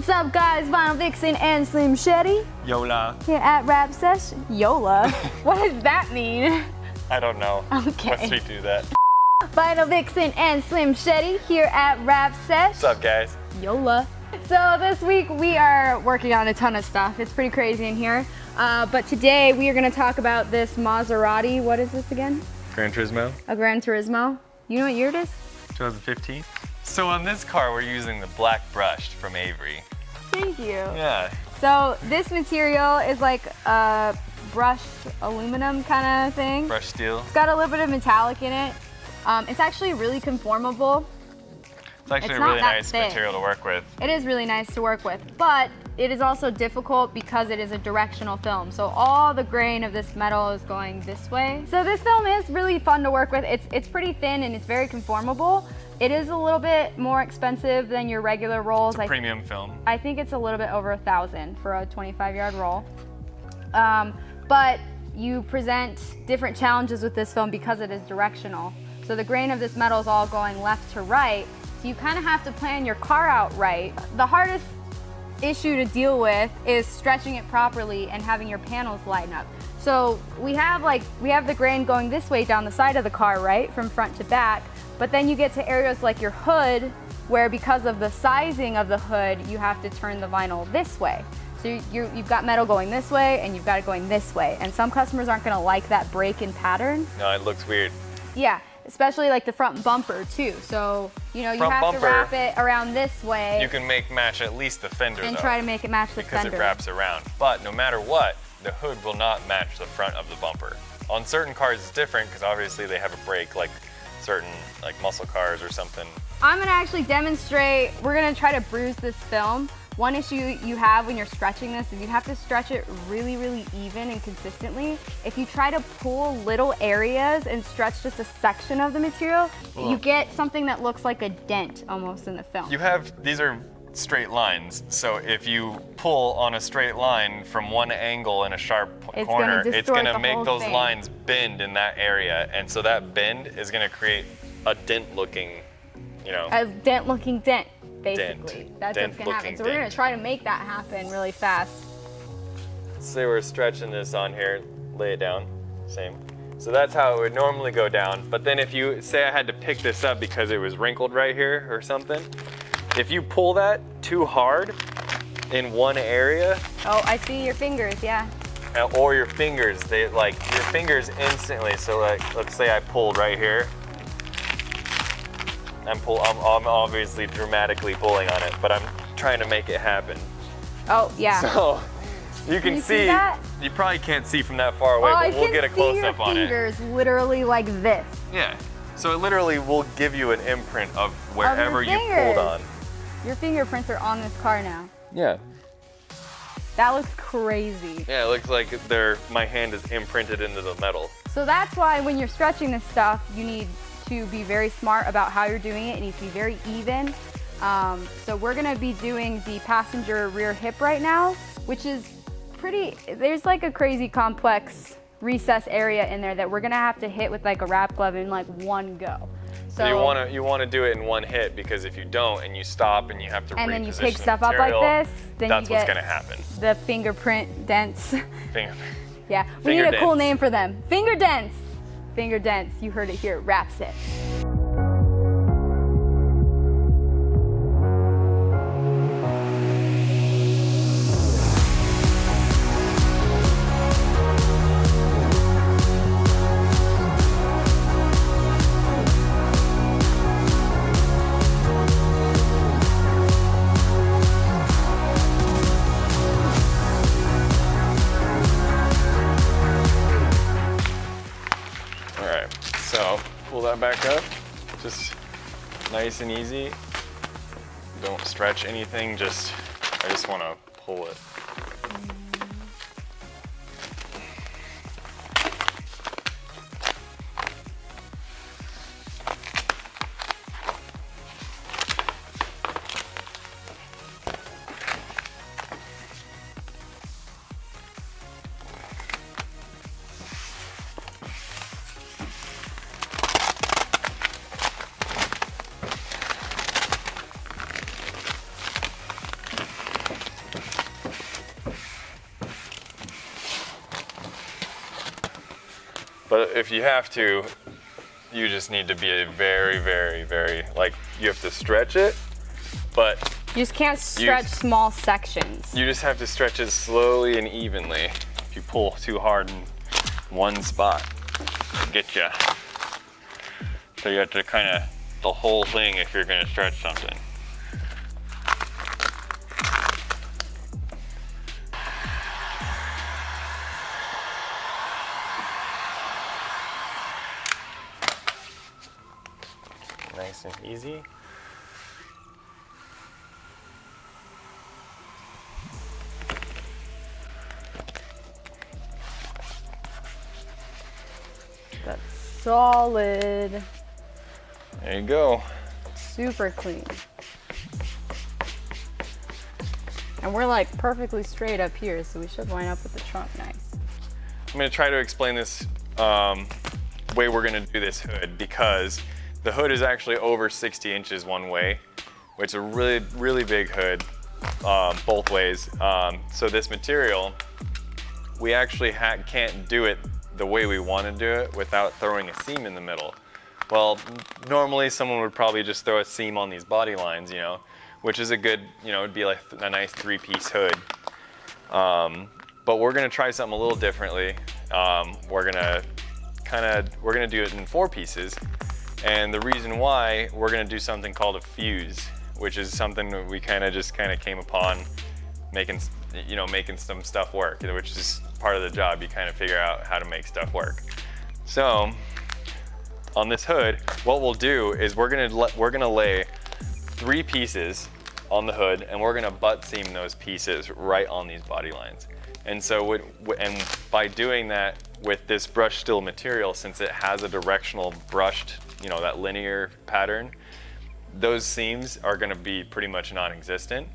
What's up, guys? Vinyl Vixen and Slim Shetty Yola. here at Rap Session. Yola? What does that mean? I don't know. Okay. Let's redo that. Vinyl Vixen and Slim Shetty here at Rap Sesh. What's up, guys? Yola. So this week we are working on a ton of stuff. It's pretty crazy in here. But today we are going to talk about this Maserati. What is this again? Gran Turismo. A Gran Turismo. You know what year it is? 2015. So on this car, we're using the black brushed from Avery. Thank you. Yeah. So this material is like a brushed aluminum kind of thing. Brushed steel. It's got a little bit of metallic in it. It's actually really conformable. It's actually It's a not really that nice thick. material to work with. It is really nice to work with, but it is also difficult because it is a directional film. So all the grain of this metal is going this way. So this film is really fun to work with. It's pretty thin and it's very conformable. It is a little bit more expensive than your regular rolls. It's a premium film. I think it's a little bit over $1,000 for a 25-yard roll. But you present different challenges with this film because it is directional. So the grain of this metal is all going left to right. So you kind of have to plan your car out right. The hardest issue to deal with is stretching it properly and having your panels line up. So we have the grain going this way down the side of the car, right, from front to back. But then you get to areas like your hood, where because of the sizing of the hood, you have to turn the vinyl this way. So you've got metal going this way and you've got it going this way. And some customers aren't gonna like that break in pattern. No, it looks weird. Yeah, especially like the front bumper too. So, you know, you Front have bumper, to wrap it around this way. You can make match at least the fender and though, try to make it match the because fender. it wraps around. But no matter what, the hood will not match the front of the bumper. On certain cars it's different because obviously they have a brake, like certain like muscle cars or something. I'm gonna actually demonstrate, we're gonna try to bruise this film. One issue you have when you're stretching this is you have to stretch it really, really even and consistently. If you try to pull little areas and stretch just a section of the material, you get something that looks like a dent almost in the film. These are straight lines, so if you pull on a straight line from one angle in a sharp corner, it's gonna make those lines bend in that area, and so that bend is gonna create a dent-looking, you know. A dent-looking dent, basically. Dent. That's what's gonna happen. So we're gonna try to make that happen really fast. Say we're stretching this on here, lay it down, same. So that's how it would normally go down, but then if you, say I had to pick this up because it was wrinkled right here or something, if you pull that too hard in one area. Oh, I see your fingers, yeah. Or your fingers, your fingers instantly, so like, let's say I pulled right here. I'm obviously dramatically pulling on it, but I'm trying to make it happen. Oh, yeah. So, you can see that? You probably can't see from that far away, but we'll get a close-up on it. I can see your fingers literally like this. Yeah, so it literally will give you an imprint of wherever you pulled on. Your fingerprints are on this car now. Yeah. That looks crazy. Yeah, it looks like my hand is imprinted into the metal. So that's why when you're stretching this stuff, you need to be very smart about how you're doing it. It needs to be very even. So we're gonna be doing the passenger rear hip right now, which is there's like a crazy complex recess area in there that we're gonna have to hit with like a wrap glove in like one go. So you wanna do it in one hit, because if you don't and you stop and you have to and then you reposition pick the stuff up like material, this, then that's you get what's gonna happen. The fingerprint dents. Yeah, we Finger need a cool dents. name for them. Finger dents. Finger dents. You heard it here. Rap Sesh. pull that back up. Just nice and easy. Don't stretch anything, I just want to pull it. But if you have to, you just need to be very, like, you have to stretch it, but you just can't stretch small sections. You just have to stretch it slowly and evenly. If you pull too hard in one spot, it'll get you. So you have to kind of, the whole thing if you're gonna stretch something. Nice and easy. That's solid. There you go. Super clean. And we're like perfectly straight up here, so we should line up with the trunk nice. I'm gonna try to explain this way we're gonna do this hood, because the hood is actually over 60 inches one way, which is a really big hood both ways. So this material, we actually can't do it the way we want to do it without throwing a seam in the middle. Well, normally someone would probably just throw a seam on these body lines, you know, which is a good, you know, it'd be like a nice 3-piece hood. But we're gonna try something a little differently. We're gonna do it in 4 pieces. And the reason why, we're gonna do something called a fuse, which is something that we kind of came upon making some stuff work, which is part of the job. You kind of figure out how to make stuff work. So on this hood, what we'll do is we're gonna lay 3 pieces on the hood, and we're gonna butt seam those pieces right on these body lines. And so, and by doing that with this brushed steel material, since it has a directional brushed, you know, that linear pattern, those seams are gonna be pretty much non-existent.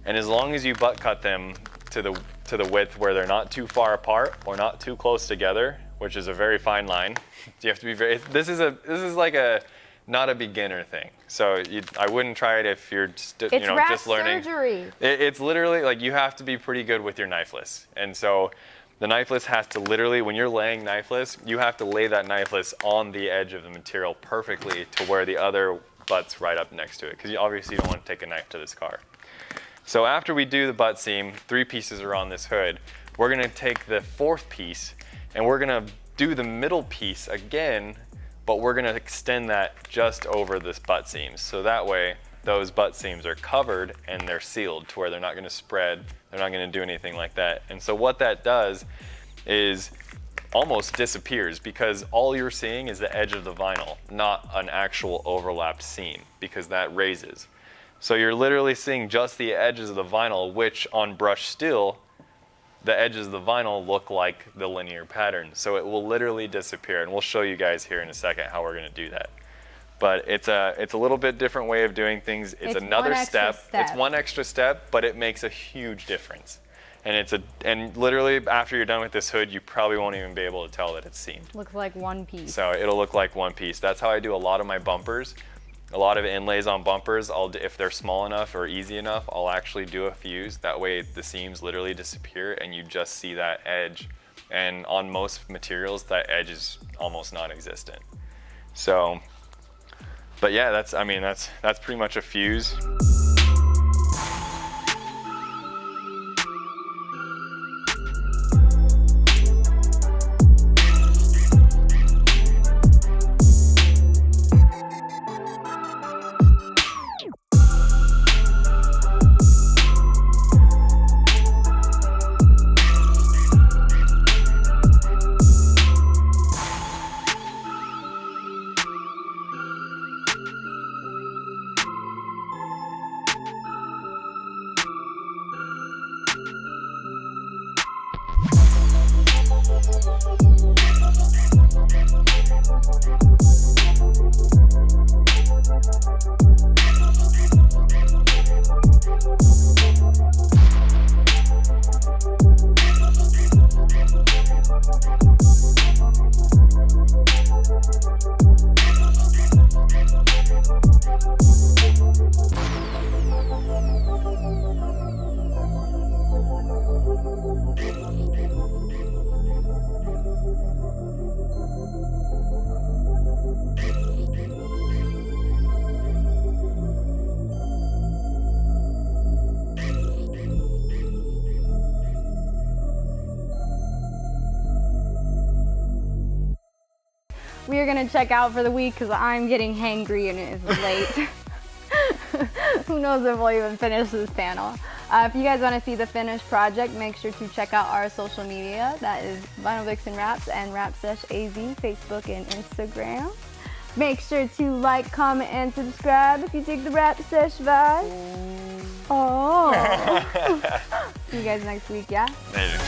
And as long as you butt cut them to the width where they're not too far apart or not too close together, which is a very fine line, you have to be this is like a, not a beginner thing. So I wouldn't try it if you're just learning. Surgery. It's literally like, you have to be pretty good with your knifeless. And so the knifeless has to literally, when you're laying knifeless, you have to lay that knifeless on the edge of the material perfectly to where the other butt's right up next to it, because obviously you don't want to take a knife to this car. So after we do the butt seam, 3 pieces are on this hood, we're gonna take the 4th piece and we're gonna do the middle piece again, but we're gonna extend that just over this butt seams. So that way, those butt seams are covered and they're sealed to where they're not gonna spread, they're not gonna do anything like that. And so what that does is almost disappears, because all you're seeing is the edge of the vinyl, not an actual overlapped seam, because that raises. So you're literally seeing just the edges of the vinyl, which on brushed steel, the edges of the vinyl look like the linear pattern. So it will literally disappear, and we'll show you guys here in a second how we're gonna do that. But it's a little bit different way of doing things. It's another step. It's one extra step, but it makes a huge difference. And literally after you're done with this hood, you probably won't even be able to tell that it's seamed. Looks like one piece. So it'll look like one piece. That's how I do a lot of my bumpers. A lot of inlays on bumpers, if they're small enough or easy enough, I'll actually do a fuse. That way the seams literally disappear and you just see that edge. And on most materials, that edge is almost non-existent. So, but yeah, that's pretty much a fuse. We are gonna check out for the week because I'm getting hangry and it is late. Who knows if we'll even finish this panel. If you guys want to see the finished project, make sure to check out our social media. That is Vinyl Vixen Raps and Rap Sesh AZ, Facebook and Instagram. Make sure to like, comment, and subscribe if you dig the Rap Sesh vibe. Oh. See you guys next week, yeah? Later.